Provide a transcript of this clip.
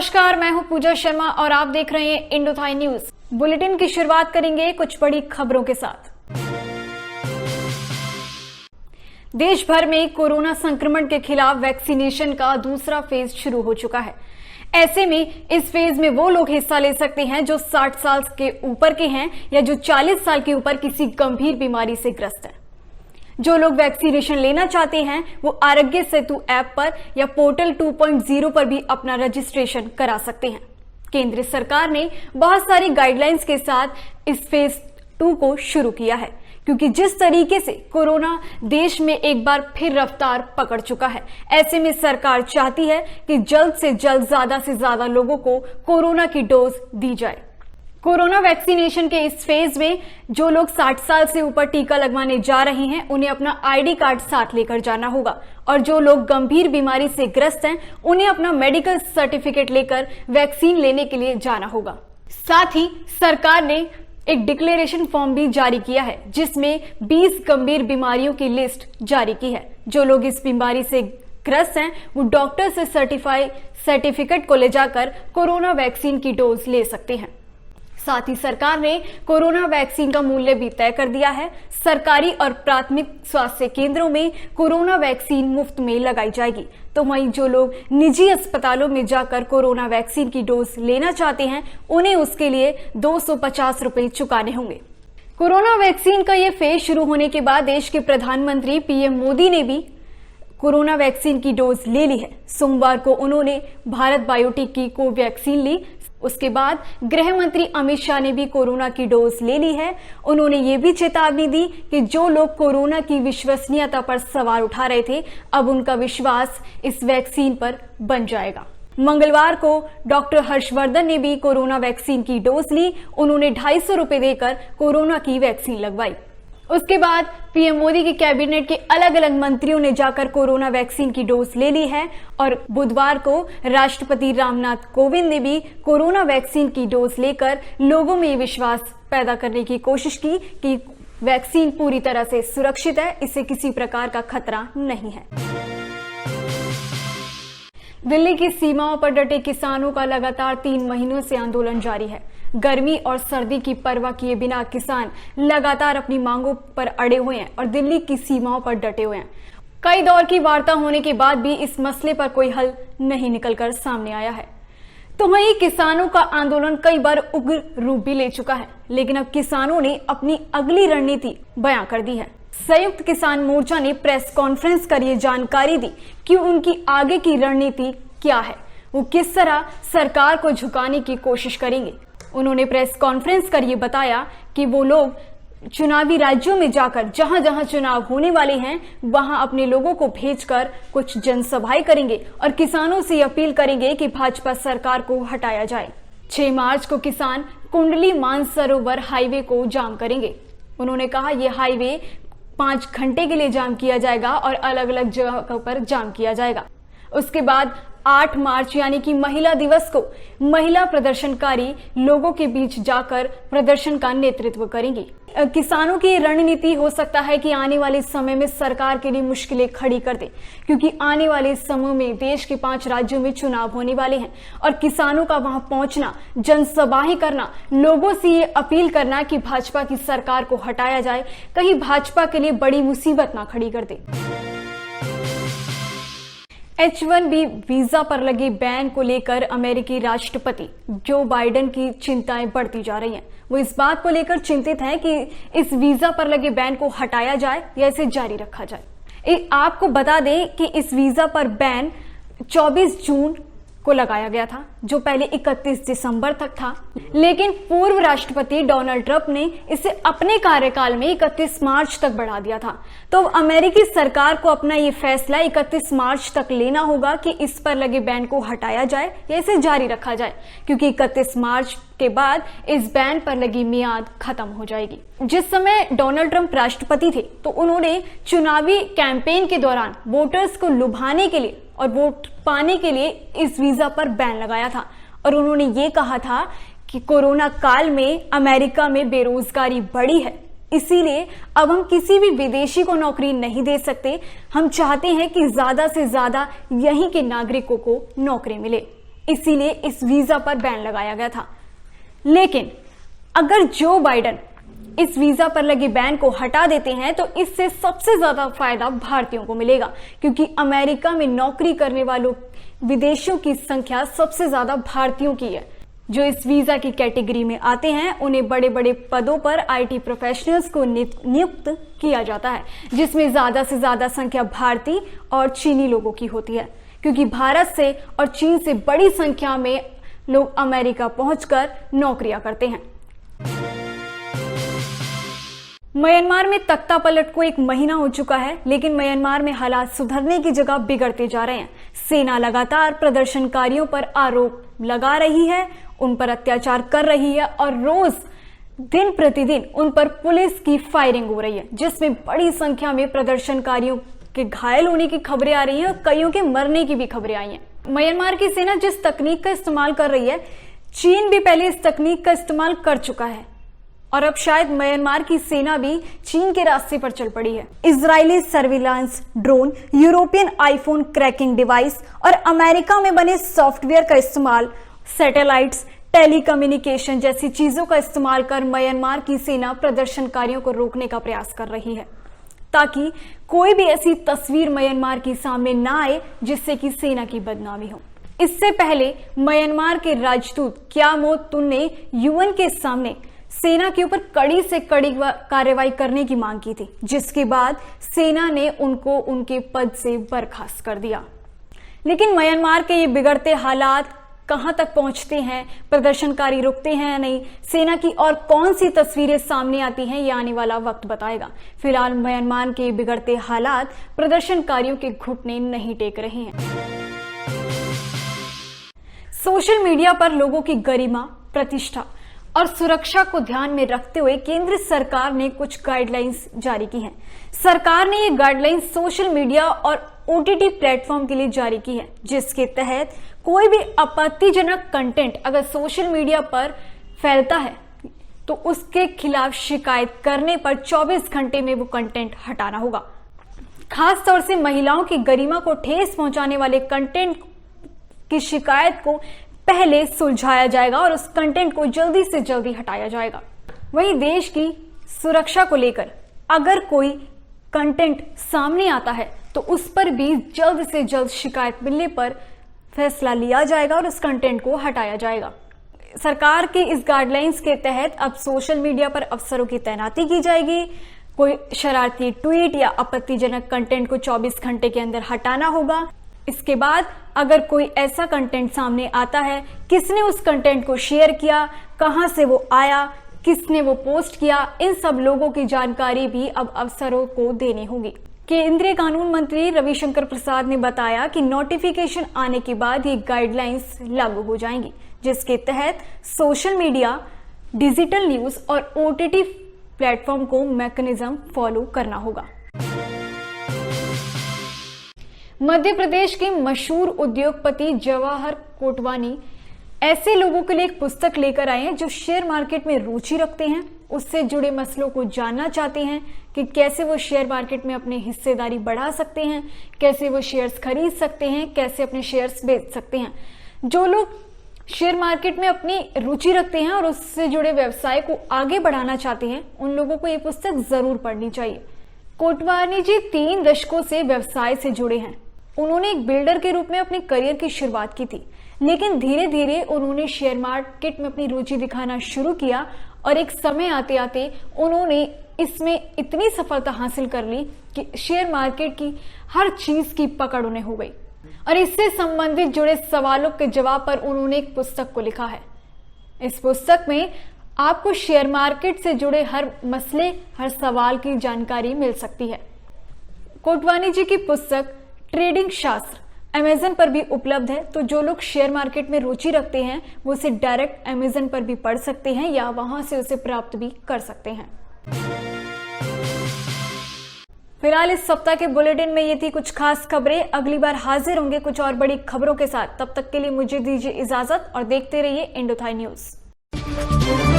नमस्कार, मैं हूं पूजा शर्मा और आप देख रहे हैं इंडोथाई न्यूज। बुलेटिन की शुरुआत करेंगे कुछ बड़ी खबरों के साथ। देश भर में कोरोना संक्रमण के खिलाफ वैक्सीनेशन का दूसरा फेज शुरू हो चुका है। ऐसे में इस फेज में वो लोग हिस्सा ले सकते हैं जो 60 साल के ऊपर के हैं या जो 40 साल के ऊपर किसी गंभीर बीमारी से ग्रस्त हैं। जो लोग वैक्सीनेशन लेना चाहते हैं वो आरोग्य सेतु ऐप पर या पोर्टल 2.0 पर भी अपना रजिस्ट्रेशन करा सकते हैं। केंद्र सरकार ने बहुत सारी गाइडलाइंस के साथ इस फेज 2 को शुरू किया है, क्योंकि जिस तरीके से कोरोना देश में एक बार फिर रफ्तार पकड़ चुका है, ऐसे में सरकार चाहती है कि जल्द से जल्द ज्यादा से ज्यादा लोगों को कोरोना की डोज दी जाए। कोरोना वैक्सीनेशन के इस फेज में जो लोग 60 साल से ऊपर टीका लगवाने जा रहे हैं उन्हें अपना आईडी कार्ड साथ लेकर जाना होगा, और जो लोग गंभीर बीमारी से ग्रस्त हैं उन्हें अपना मेडिकल सर्टिफिकेट लेकर वैक्सीन लेने के लिए जाना होगा। साथ ही सरकार ने एक डिक्लेरेशन फॉर्म भी जारी किया है जिसमें 20 गंभीर बीमारियों की लिस्ट जारी की है। जो लोग इस बीमारी से ग्रस्त हैं वो डॉक्टर से सर्टिफिकेट को ले जाकर कोरोना वैक्सीन की डोज ले सकते हैं। साथ ही सरकार ने कोरोना वैक्सीन का मूल्य भी तय कर दिया है। सरकारी और प्राथमिक स्वास्थ्य केंद्रों में कोरोना वैक्सीन मुफ्त में लगाई जाएगी, तो वहीं जो लोग निजी अस्पतालों में जाकर कोरोना वैक्सीन की डोज लेना चाहते हैं उन्हें उसके लिए 250 रुपए चुकाने होंगे। कोरोना वैक्सीन का यह फेज शुरू होने के बाद देश के प्रधानमंत्री पीएम मोदी ने भी कोरोना वैक्सीन की डोज ले ली है। सोमवार को उन्होंने भारत बायोटेक की कोवैक्सीन ली। उसके बाद गृह मंत्री अमित शाह ने भी कोरोना की डोज ले ली है। उन्होंने ये भी चेतावनी दी कि जो लोग कोरोना की विश्वसनीयता पर सवाल उठा रहे थे अब उनका विश्वास इस वैक्सीन पर बन जाएगा। मंगलवार को डॉक्टर हर्षवर्धन ने भी कोरोना वैक्सीन की डोज ली। उन्होंने 250 रुपए देकर कोरोना की वैक्सीन लगवाई। उसके बाद पीएम मोदी के कैबिनेट के अलग अलग मंत्रियों ने जाकर कोरोना वैक्सीन की डोज ले ली है, और बुधवार को राष्ट्रपति रामनाथ कोविंद ने भी कोरोना वैक्सीन की डोज लेकर लोगों में विश्वास पैदा करने की कोशिश की कि वैक्सीन पूरी तरह से सुरक्षित है, इससे किसी प्रकार का खतरा नहीं है। दिल्ली की सीमाओं पर डटे किसानों का लगातार 3 महीनों से आंदोलन जारी है। गर्मी और सर्दी की परवाह किए बिना किसान लगातार अपनी मांगों पर अड़े हुए हैं और दिल्ली की सीमाओं पर डटे हुए हैं। कई दौर की वार्ता होने के बाद भी इस मसले पर कोई हल नहीं निकलकर सामने आया है। तो वहीं किसानों का आंदोलन कई बार उग्र रूप भी ले चुका है, लेकिन अब किसानों ने अपनी अगली रणनीति बयां कर दी है। संयुक्त किसान मोर्चा ने प्रेस कॉन्फ्रेंस कर ये जानकारी दी कि उनकी आगे की रणनीति क्या है, वो किस तरह सरकार को झुकाने की कोशिश करेंगे। उन्होंने प्रेस कॉन्फ्रेंस कर ये बताया कि वो लोग चुनावी राज्यों में जाकर जहां जहां चुनाव होने वाले हैं वहां अपने लोगों को भेजकर कुछ जनसभाएं करेंगे और किसानों से अपील करेंगे कि भाजपा सरकार को हटाया जाए। 6 मार्च को किसान कुंडली मानसरोवर हाईवे को जाम करेंगे। उन्होंने कहा यह हाईवे 5 घंटे के लिए जाम किया जाएगा और अलग अलग जगहों पर जाम किया जाएगा। उसके बाद 8 मार्च यानी कि महिला दिवस को महिला प्रदर्शनकारी लोगों के बीच जाकर प्रदर्शन का नेतृत्व करेंगी। किसानों की रणनीति हो सकता है कि आने वाले समय में सरकार के लिए मुश्किलें खड़ी कर दे, क्योंकि आने वाले समय में देश के 5 राज्यों में चुनाव होने वाले हैं और किसानों का वहां पहुंचना, जनसभाएं करना, लोगों से ये अपील करना कि भाजपा की सरकार को हटाया जाए, कहीं भाजपा के लिए बड़ी मुसीबत ना खड़ी कर दे। H-1B वीजा पर लगे बैन को लेकर अमेरिकी राष्ट्रपति जो बाइडेन की चिंताएं बढ़ती जा रही हैं। वो इस बात को लेकर चिंतित हैं कि इस वीजा पर लगे बैन को हटाया जाए या इसे जारी रखा जाए। आपको बता दें कि इस वीजा पर बैन 24 जून को लगाया गया था, जो पहले 31 दिसंबर तक था, लेकिन पूर्व राष्ट्रपति डोनाल्ड ट्रंप ने इसे अपने कार्यकाल में 31 मार्च तक बढ़ा दिया था। तो अमेरिकी सरकार को अपना ये फैसला 31 मार्च तक लेना होगा कि इस पर लगे बैन को हटाया जाए या इसे जारी रखा जाए, क्योंकि 31 मार्च के बाद इस बैन पर लगी मियाद खत्म हो जाएगी। जिस समय डोनाल्ड ट्रंप राष्ट्रपति थे तो उन्होंने चुनावी कैंपेन के दौरान वोटर्स को लुभाने के लिए और वोट पाने के लिए इस वीजा पर बैन लगाया था, और उन्होंने ये कहा था कि कोरोना काल में अमेरिका में बेरोजगारी बढ़ी है, इसीलिए अब हम किसी भी विदेशी को नौकरी नहीं दे सकते। हम चाहते हैं कि ज्यादा से ज्यादा यहीं के नागरिकों को नौकरी मिले। इसीलिए इस वीजा पर बैन लगाया गया था। लेकिन अगर जो बाइडेन इस वीजा पर लगे बैन को हटा देते हैं तो इससे सबसे ज्यादा फायदा भारतीयों को मिलेगा, क्योंकि अमेरिका में नौकरी करने वालों विदेशियों की संख्या सबसे ज्यादा भारतीयों की है। जो इस वीजा की कैटेगरी में आते हैं उन्हें बड़े बड़े पदों पर आईटी प्रोफेशनल्स को नियुक्त किया जाता है, जिसमें ज्यादा से ज्यादा संख्या भारतीय और चीनी लोगों की होती है, क्योंकि भारत से और चीन से बड़ी संख्या में लोग अमेरिका पहुंचकर नौकरियां करते हैं। म्यांमार में तख्तापलट को 1 महीना हो चुका है, लेकिन म्यांमार में हालात सुधरने की जगह बिगड़ते जा रहे हैं। सेना लगातार प्रदर्शनकारियों पर आरोप लगा रही है, उन पर अत्याचार कर रही है और रोज दिन प्रतिदिन उन पर पुलिस की फायरिंग हो रही है, जिसमें बड़ी संख्या में प्रदर्शनकारियों के घायल होने की खबरें आ रही हैं और कईयों के मरने की भी खबरें आई हैं। म्यांमार की सेना जिस तकनीक का इस्तेमाल कर रही है, चीन भी पहले इस तकनीक का इस्तेमाल कर चुका है और अब शायद म्यांमार की सेना भी चीन के रास्ते पर चल पड़ी है। Israeli surveillance drone, European iPhone cracking device और अमेरिका में बने सॉफ्टवेयर का इस्तेमाल, सैटेलाइट्स, टेलीकम्युनिकेशन जैसी चीजों का इस्तेमाल कर म्यांमार की सेना प्रदर्शनकारियों को रोकने का प्रयास कर रही है, ताकि कोई भी ऐसी तस्वीर म्यांमार के सामने ना आए जिससे कि सेना की बदनामी हो। इससे पहले म्यांमार के राजदूत क्यामो तुन ने यूएन के सामने सेना के ऊपर कड़ी से कड़ी कार्रवाई करने की मांग की थी, जिसके बाद सेना ने उनको उनके पद से बर्खास्त कर दिया। लेकिन म्यांमार के ये बिगड़ते हालात कहां तक पहुंचते हैं, प्रदर्शनकारी रुकते हैं या नहीं, सेना की और कौन सी तस्वीरें सामने आती हैं, ये आने वाला वक्त बताएगा। फिलहाल म्यांमार के बिगड़ते हालात प्रदर्शनकारियों के घुटने नहीं टेक रहे हैं। सोशल मीडिया पर लोगों की गरिमा, प्रतिष्ठा और सुरक्षा को ध्यान में रखते हुए केंद्र सरकार ने कुछ गाइडलाइंस जारी की हैं। सरकार ने ये गाइडलाइंस सोशल मीडिया और ओटीटी प्लेटफॉर्म के लिए जारी की है, जिसके तहत कोई भी आपत्तिजनक कंटेंट अगर सोशल मीडिया पर फैलता है तो उसके खिलाफ शिकायत करने पर 24 घंटे में वो कंटेंट हटाना होगा। खास तौर से महिलाओं की गरिमा को ठेस पहुंचाने वाले कंटेंट की शिकायत को पहले सुलझाया जाएगा और उस कंटेंट को जल्दी से जल्दी हटाया जाएगा। वहीं देश की सुरक्षा को लेकर अगर कोई कंटेंट सामने आता है तो उस पर भी जल्द से जल्द शिकायत मिलने पर फैसला लिया जाएगा और उस कंटेंट को हटाया जाएगा। सरकार के इस गाइडलाइंस के तहत अब सोशल मीडिया पर अफसरों की तैनाती की जाएगी। कोई शरारती ट्वीट या आपत्तिजनक कंटेंट को 24 घंटे के अंदर हटाना होगा। इसके बाद अगर कोई ऐसा कंटेंट सामने आता है, किसने उस कंटेंट को शेयर किया, कहां से वो आया, किसने वो पोस्ट किया, इन सब लोगों की जानकारी भी अब अफसरों को देनी होगी। केंद्रीय कानून मंत्री रविशंकर प्रसाद ने बताया कि नोटिफिकेशन आने के बाद ये गाइडलाइंस लागू हो जाएंगी, जिसके तहत सोशल मीडिया, डिजिटल न्यूज और ओटीटी प्लेटफॉर्म को मैकेनिज्म फॉलो करना होगा। मध्य प्रदेश के मशहूर उद्योगपति जवाहर कोटवानी ऐसे लोगों के लिए एक पुस्तक लेकर आए हैं जो शेयर मार्केट में रुचि रखते हैं, उससे जुड़े मसलों को जानना चाहते हैं कि कैसे वो शेयर मार्केट में अपनी हिस्सेदारी बढ़ा सकते हैं, कैसे वो शेयर्स खरीद सकते हैं, कैसे अपने शेयर्स बेच सकते हैं। जो लोग शेयर मार्केट में अपनी रुचि रखते हैं और उससे जुड़े व्यवसाय को आगे बढ़ाना चाहते हैं, उन लोगों को ये पुस्तक जरूर पढ़नी चाहिए। कोटवानी जी 3 दशकों से व्यवसाय से जुड़े हैं। उन्होंने एक बिल्डर के रूप में अपने करियर की शुरुआत की थी, लेकिन धीरे धीरे उन्होंने शेयर मार्केट में अपनी रुचि दिखाना शुरू किया और एक समय आते आते उन्होंने इसमें इतनी सफलता हासिल कर ली कि शेयर मार्केट की हर चीज की पकड़ उन्हें हो गई और इससे संबंधित जुड़े सवालों के जवाब पर उन्होंने एक पुस्तक को लिखा है। इस पुस्तक में आपको शेयर मार्केट से जुड़े हर मसले, हर सवाल की जानकारी मिल सकती है। कोटवानी जी की पुस्तक ट्रेडिंग शास्त्र अमेज़न पर भी उपलब्ध है, तो जो लोग शेयर मार्केट में रुचि रखते हैं वो उसे डायरेक्ट अमेज़न पर भी पढ़ सकते हैं या वहां से उसे प्राप्त भी कर सकते हैं। फिलहाल इस सप्ताह के बुलेटिन में ये थी कुछ खास खबरें। अगली बार हाजिर होंगे कुछ और बड़ी खबरों के साथ। तब तक के लिए मुझे दीजिए इजाजत और देखते रहिए इंडोथाई न्यूज।